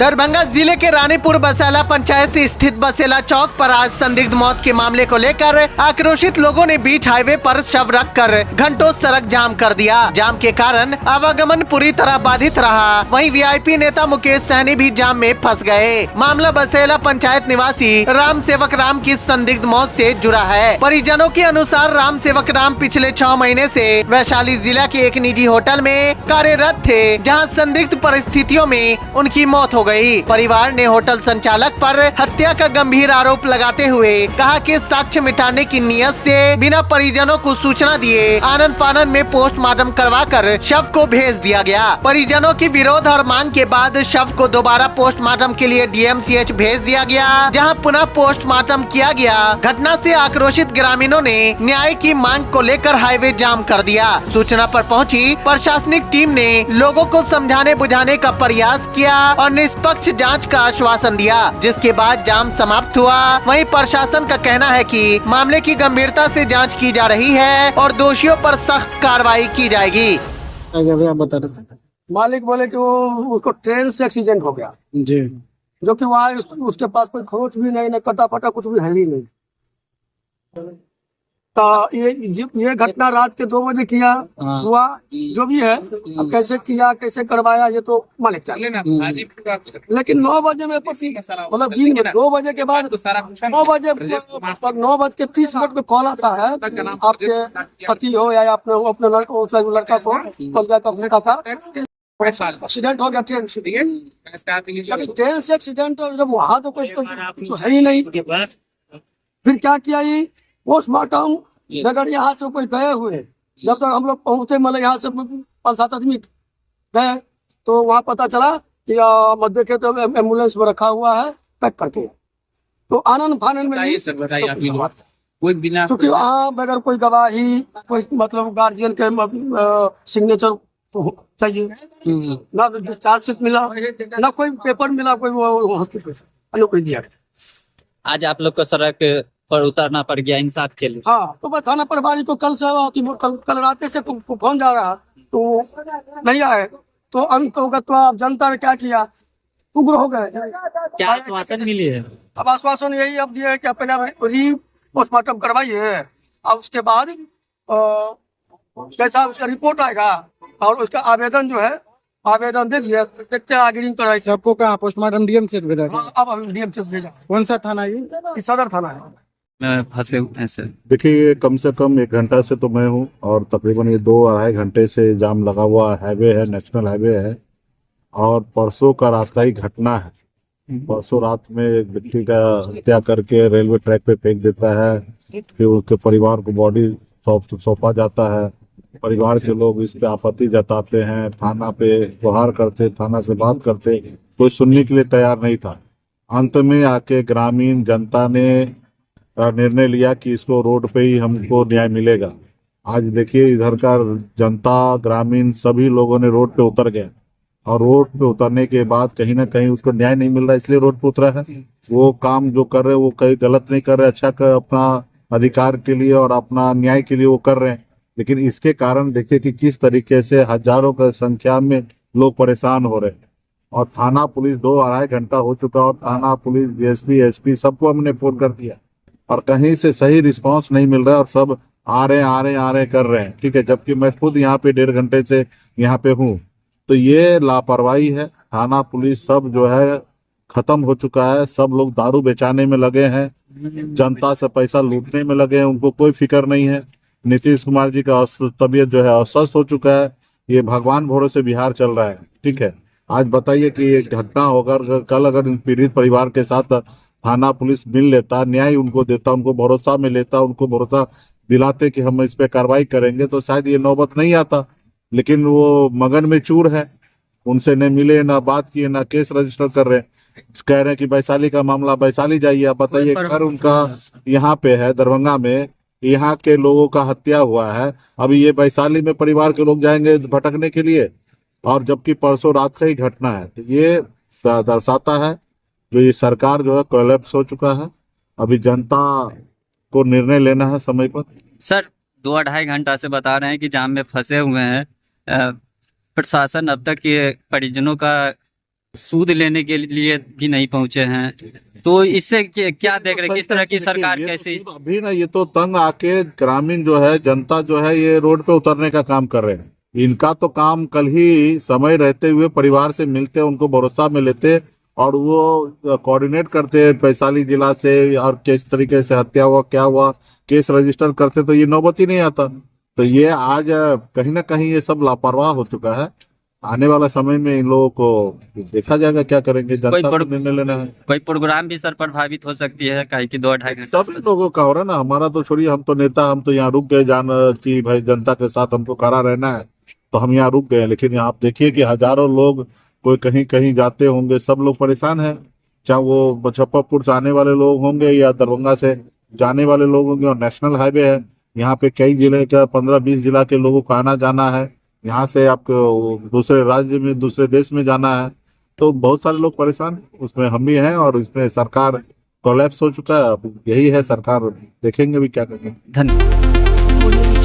दरभंगा जिले के रानीपुर बसेला पंचायत स्थित बसेला चौक पर आज संदिग्ध मौत के मामले को लेकर आक्रोशित लोगों ने बीच हाईवे पर शव रखकर घंटों सड़क जाम कर दिया। जाम के कारण आवागमन पूरी तरह बाधित रहा। वहीं वीआईपी नेता मुकेश सहनी भी जाम में फंस गए। मामला बसेला पंचायत निवासी राम सेवक राम की संदिग्ध मौत से जुड़ा है। परिजनों के अनुसार राम सेवक राम पिछले 6 महीने से वैशाली जिला के एक निजी होटल में कार्यरत थे, जहां संदिग्ध परिस्थितियों में उनकी मौत हो गई। परिवार ने होटल संचालक पर हत्या का गंभीर आरोप लगाते हुए कहा कि साक्ष्य मिटाने की नियत से बिना परिजनों को सूचना दिए आनन फानन में पोस्टमार्टम करवाकर शव को भेज दिया गया। परिजनों की विरोध और मांग के बाद शव को दोबारा पोस्टमार्टम के लिए डीएमसीएच भेज दिया गया, जहां पुनः पोस्टमार्टम किया गया। घटना से आक्रोशित ग्रामीणों ने न्याय की मांग को लेकर हाईवे जाम कर दिया। सूचना पर पहुंची प्रशासनिक टीम ने लोगों को समझाने बुझाने का प्रयास किया और निष्पक्ष जांच का आश्वासन दिया, जिसके बाद जाम समाप्त हुआ। वहीं प्रशासन का कहना है कि मामले की गंभीरता से जांच की जा रही है और दोषियों पर सख्त कार्रवाई की जाएगी। बता रहे थे मालिक बोले कि वो उसको ट्रेन से एक्सीडेंट हो गया जी, जो कि वहाँ उसके पास कोई खरोच भी नहीं, न कटा फटा कुछ भी है ही नहीं। तो ये घटना रात के 2 बजे किया हुआ, जो भी है अब कैसे किया कैसे करवाया ये तो मालिक चाहिए। लेकिन 9 बजे में मतलब दिन में 2 बजे के बाद 9 बजे 9:30 पे कॉल आता है, आपके पति हो या अपने लड़का को लड़का था एक्सीडेंट हो गया ट्रेन से। ट्रेन से एक्सीडेंट हो जब वहाँ तो कुछ है ही नहीं। फिर क्या किया, ये पोस्टमार्टम नगर यहाँ से कोई गए हुए, जब तक हम लोग पहुँचे मतलब यहाँ से 5-7 आदमी गए तो वहाँ पता चला कि देखे तो एम्बुलेंस में रखा हुआ है पैक करके। तो आनंद फानन में कोई बिना क्योंकि वहाँ बगैर कोई गवाही कोई मतलब गार्जियन के सिग्नेचर तो चाहिए, ना डिस्चार्ज शीट मिला ना कोई पेपर मिला, कोई हॉस्पिटल कोई दिया। आज आप लोग को सड़क पर उतरना पड़ गया इंसाफ के लिए। हाँ, तो मैं थाना प्रभारी को कल से कल रात से फोन जा रहा तो नहीं आए, तो अंत होगा। तो आप जनता ने क्या किया, उग्र हो गए। क्या आश्वासन मिली है? अब आश्वासन यही अब दिया है कि पहले पोस्टमार्टम करवाइए, अब उसके बाद कैसा उसका रिपोर्ट आएगा और उसका आवेदन जो है आवेदन दे दिया, देखते हैं आगे कराई। आपको कहाँ पोस्टमार्टम डीएमसीएच भेजा? अब डीएमसीएच भेजा। कौन सा थाना ये? सदर थाना है। फंसे हुए हैं सर। देखिए, कम से कम 1 घंटा से तो मैं हूँ और तकरीबन ये 2-2.5 घंटे से जाम लगा हुआ हाईवे है, नेशनल हाईवे है। और परसों का रात का ही घटना है। परसों रात में एक व्यक्ति का हत्या करके रेलवे ट्रैक पे फेंक देता है, फिर उसके परिवार को बॉडी सौंपा जाता है। परिवार के लोग इस पे आपत्ति जताते हैं, थाना पे गुहार करते, थाना से बात करते, कोई सुनने के लिए तैयार नहीं था। अंत में आके ग्रामीण जनता ने निर्णय लिया कि इसको रोड पे ही हमको न्याय मिलेगा। आज देखिए, इधर का जनता ग्रामीण सभी लोगों ने रोड पे उतर गया और रोड पे उतरने के बाद कहीं ना कहीं उसको न्याय नहीं मिल रहा, इसलिए रोड पे उतरा है। वो काम जो कर रहे हैं वो कहीं गलत नहीं कर रहे, अच्छा कर अपना अधिकार के लिए और अपना न्याय के लिए वो कर रहे हैं। लेकिन इसके कारण देखिए कि किस तरीके से हजारों की संख्या में लोग परेशान हो रहे हैं। और थाना पुलिस 2-2.5 घंटा हो चुका और थाना पुलिस डीएसपी एसपी सबको हमने फोन कर दिया और कहीं से सही रिस्पांस नहीं मिल रहा है और सब आ रहे कर रहे हैं। ठीक है, जबकि मैं खुद यहाँ पे 1.5 घंटे से यहाँ पे हूँ। तो ये लापरवाही है। थाना पुलिस सब जो है खत्म हो चुका है। सब लोग दारू बेचाने में लगे हैं, जनता से पैसा लूटने में लगे हैं, उनको कोई फिक्र नहीं है। नीतीश कुमार जी का तबीयत जो है अस्वस्थ हो चुका है। ये भगवान भरोसे बिहार चल रहा है। ठीक है, आज बताइए कि ये घटना होकर कल अगर पीड़ित परिवार के साथ थाना पुलिस मिल लेता, न्याय उनको देता, उनको भरोसा में लेता, उनको भरोसा दिलाते कि हम इस पे कार्रवाई करेंगे, तो शायद ये नौबत नहीं आता। लेकिन वो मगन में चूर है, उनसे न मिले, ना बात किए, ना केस रजिस्टर कर रहे हैं। कह रहे हैं कि वैशाली का मामला वैशाली जाइए। आप बताइए, घर उनका यहाँ पे है दरभंगा में, यहाँ के लोगों का हत्या हुआ है। अभी ये वैशाली में परिवार के लोग जाएंगे भटकने के लिए, और जबकि परसों रात का ही घटना है। तो ये दर्शाता है जो ये सरकार जो है कोलैप्स हो चुका है। अभी जनता को निर्णय लेना है समय पर। सर 2-2.5 घंटा से बता रहे हैं कि जाम में फंसे हुए हैं। प्रशासन अब तक ये परिजनों का सूद लेने के लिए भी नहीं पहुंचे हैं। तो इससे क्या देख रहे हैं, किस तरह की सरकार ये तो कैसी? अभी ना ये तो तंग आके ग्रामीण जो है, जनता जो है, ये रोड पे उतरने का काम कर रहे हैं। इनका तो काम कल ही समय रहते हुए परिवार से मिलते, उनको भरोसा में लेते और वो कोऑर्डिनेट करते वैशाली जिला से, और किस तरीके से हत्या हुआ, क्या हुआ, केस रजिस्टर करते, तो ये नौबत ही नहीं आता। तो ये आज कहीं ना कहीं ये सब लापरवाह हो चुका है। आने वाला समय में इन लोगों को देखा जाएगा क्या करेंगे, जनता को निर्णय लेना है। कोई प्रोग्राम भी सर प्रभावित हो सकती है, काहे कि 2-2.5 घंटे सभी लोगों का हो रहा है ना, हमारा तो छोड़िए, हम तो नेता, हम तो यहाँ रुक गए जान कि भाई जनता के साथ हमको खड़ा रहना है, तो हम यहाँ रुक गए। लेकिन यहाँ आप देखिए कि हजारों लोग कोई कहीं कहीं जाते होंगे, सब लोग परेशान हैं, चाहे वो मुजफ्फरपुर से आने वाले लोग होंगे या दरभंगा से जाने वाले लोग होंगे। और नेशनल हाईवे है, यहाँ पे कई जिले का 15-20 जिला के लोगों को आना जाना है, यहाँ से आपको दूसरे राज्य में, दूसरे देश में जाना है, तो बहुत सारे लोग परेशान हैं। उसमें हम भी हैं और इसमें सरकार कोलैप्स हो चुका है। अब यही है, सरकार देखेंगे भी क्या करेंगे। धन्यवाद।